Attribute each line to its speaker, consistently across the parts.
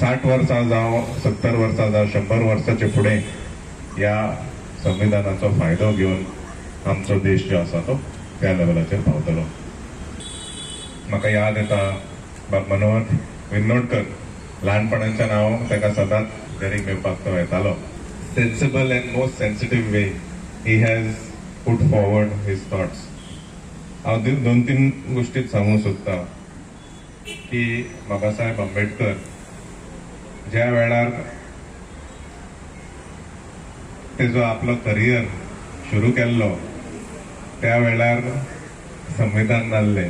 Speaker 1: 60 वर्सां जावं 70 वर्सां जावं 100 वर्सांचे फुडें ह्या संविधानाचो फायदो घेवन आमचो देश जो आसा तो त्या लेवलाचेर पावतलो. म्हाका याद येता बाब मनोहर विनोडकर, ल्हानपणाच्यान हांव ताका सदांच दरेक घेवपाक तो येतालो. Sensible and most sensitive way he has put forward his thoughts. हांव 2-3 गोष्टी सांगूंक सोदतां की बाबासाहेब आंबेडकर ज्या वेळार तेजो आपलो करियर सुरू केल्लो त्या वेळार संविधान नासलें.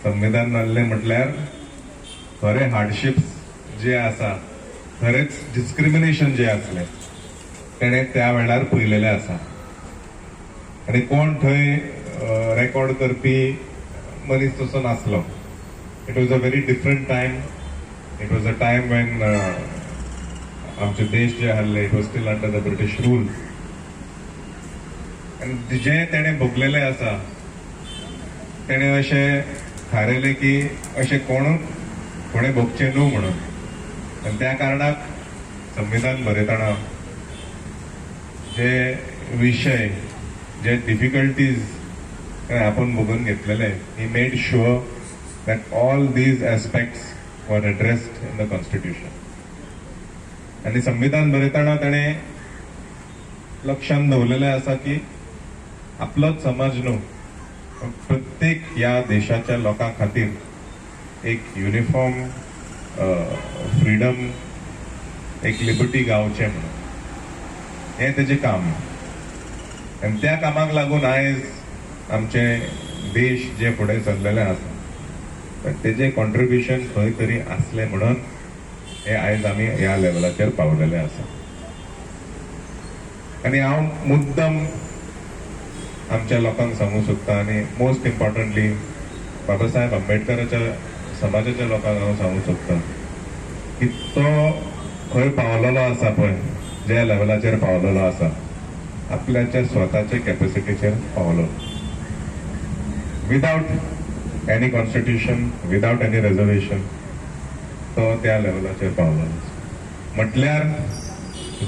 Speaker 1: संविधान नासलें म्हटल्यार खरे हार्डशिप्स जे आसा, खरेच डिस्क्रिमिनेशन जे आसलें तेणें त्या वेळार पळयलेलें आसा. आनी कोण थंय रेकॉर्ड करपी मनीस तसो नासलो. It was a very different time. It was a time Wien आमचे देश जे आहले it was steel under the British rule. आनी जे तेणें भोगलेलें आसा तेणें अशें थारयलें की अशें कोण फुडें भोगचें न्हू म्हणून. आनी त्या कारणाक संविधान बरयतना जे विशय, जे डिफिकल्टीज आपण भोगून घेतलेले, he made sure that all these aspects वर एड्रेस्ड इन द कॉन्स्टिट्यूशन. आणि संविधान बरयतना ताणें लक्षांत दवरलेलें आसा की आपलोच समाज न्हू, प्रत्येक ह्या देशाच्या लोकां खातीर एक युनिफॉर्म फ्रीडम, एक लिबर्टी गावचें म्हणून हें तेजें काम. आनी त्या कामाक लागून आयज आमचे देश जे फुडें चल्लेले आसा तेजें कॉन्ट्रिब्युशन खंय तरी आसलें म्हणून हे आयज आमी ह्या लेवलाचेर पावलेले आसा. आनी हांव मुद्दम आमच्या लोकांक सांगूंक सोदतां आनी मोस्ट इम्पॉर्टंटली बाबासाहेब आंबेडकराच्या समाजाच्या लोकांक हांव सांगूंक सोदतां की तो खंय पावलेलो आसा पळय, ज्या लेवलाचेर पावलेलो आसा, आपल्याच्या स्वताचे कॅपॅसिटीचेर पावलो. Without any constitution, without any reservation तो त्या लेवलाचेर पावलो. म्हटल्यार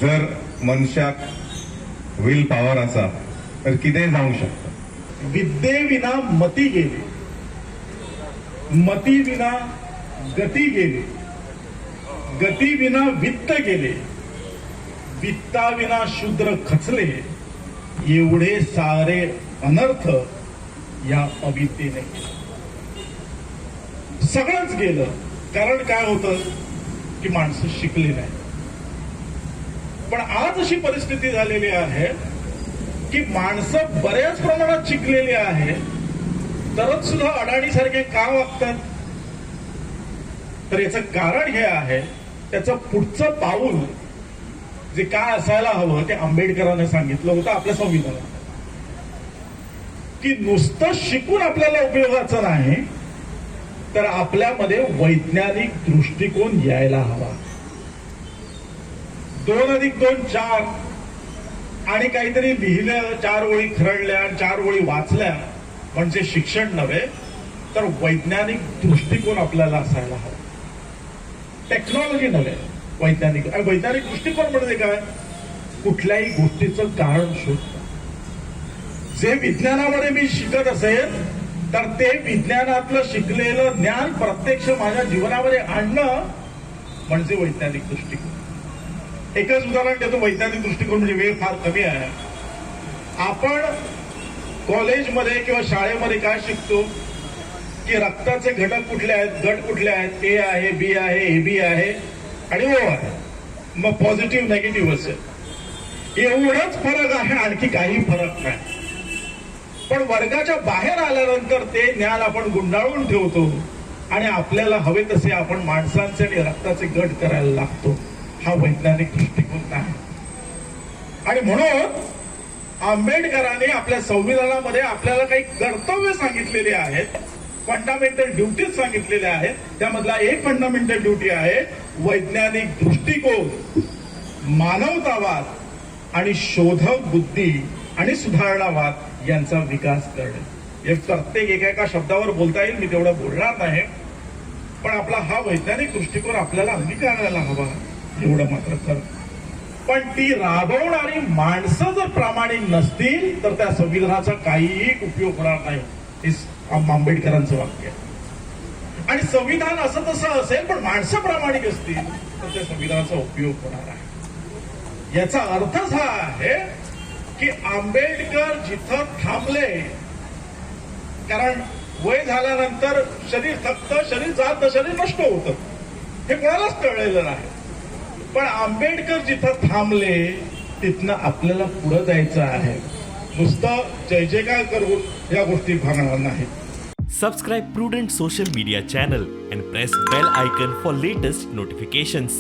Speaker 1: जर मनशाक वील पॉवर आसा तर कितेंय जावंक शकता.
Speaker 2: विद्येविना मती गेली, मती विना गती गेली, गती विना वित्त गेले, वित्ताविना शूद्र खचले. एवढे सारे अनर्थ या अविद्येने केले. सगळंच गेलं. कारण काय होतं की माणसं शिकली नाही. पण आज अशी परिस्थिती झालेली आहे की माणसं बऱ्याच प्रमाणात शिकलेली आहे, तरच सुद्धा अडाणीसारखे का वागतात. तर याचं कारण हे आहे, त्याचं पुढचं पाऊल जे काय असायला हवं ते आंबेडकरांनी सांगितलं होतं आपल्या संविधानात, की नुसतं शिकून आपल्याला उपयोगाचं नाही, तर आपल्यामध्ये वैज्ञानिक दृष्टिकोन यायला हवा. 2+2 4 आणि काहीतरी लिहिलं, 4 ओळी खरडल्या, 4 ओळी वाचल्या म्हणजे शिक्षण नव्हे, तर वैज्ञानिक दृष्टिकोन आपल्याला असायला हवा. टेक्नॉलॉजी नव्हे, वैज्ञानिक. वैज्ञानिक दृष्टिकोन म्हणजे काय? कुठल्याही गोष्टीचं कारण शोधणं. जे विज्ञानामध्ये मी शिकत असेल तर ते विज्ञानातलं शिकलेलं ज्ञान प्रत्यक्ष माझ्या जीवनामध्ये आणणं म्हणजे वैज्ञानिक दृष्टिकोन. एकच उदाहरण देतो. वैज्ञानिक दृष्टिकोन म्हणजे वेळ फार कमी आहे. आपण कॉलेजमध्ये किंवा शाळेमध्ये काय शिकतो की रक्ताचे घटक कुठले आहेत, गट कुठले आहेत, ए आहे, बी आहे, एबी आहे आणि ओ आहे. मग पॉझिटिव्ह निगेटिव्ह असेल, एवढंच फरक आहे, आणखी काही फरक नाही. पण वर्गाच्या बाहेर आल्यानंतर ते ज्ञान आपण गुंडाळून ठेवतो आणि आपल्याला हवे तसे आपण माणसांचे आणि रक्ताचे गट करायला लागतो. हा वैज्ञानिक दृष्टिकोन नाही. आणि म्हणून आंबेडकरांनी आपल्या संविधानामध्ये आपल्याला काही कर्तव्य सांगितलेली आहेत, फंडामेंटल ड्युटीज सांगितलेल्या आहेत. त्यामधला एक फंडामेंटल ड्युटी आहे वैज्ञानिक दृष्टिकोन, मानवतावाद आणि शोधक बुद्धी आणि सुधारणावाद यांचा विकास करणे. हे प्रत्येक एका शब्दावर बोलता येईल, मी तेवढं बोलणार नाही. पण आपला हा वैज्ञानिक दृष्टिकोन आपल्याला अंगीकारायला हवा, एवढं मात्र खरं. पण ती राबवणारी माणसं जर प्रामाणिक नसतील तर त्या संविधानाचा काहीही उपयोग होणार नाही, हे आंबेडकरांचं वाक्य आहे. आणि संविधान असं तसं असेल पण माणसं प्रामाणिक असतील तर त्या संविधानाचा उपयोग होणार आहे. याचा अर्थच हा आहे की आंबेडकर जिथं थांबले, कारण वय झाल्यानंतर शरीर थकतं, शरीर जात, शरीर नष्ट होतं, हे कोणालाच कळलेलं नाही. पण आंबेडकर जिथं थांबले तिथनं आपल्याला पुढे जायचं आहे. नुसतं जय जयकार करून या गोष्टी भागणार नाही.
Speaker 3: Subscribe Prudent social media channel and press bell icon for latest notifications.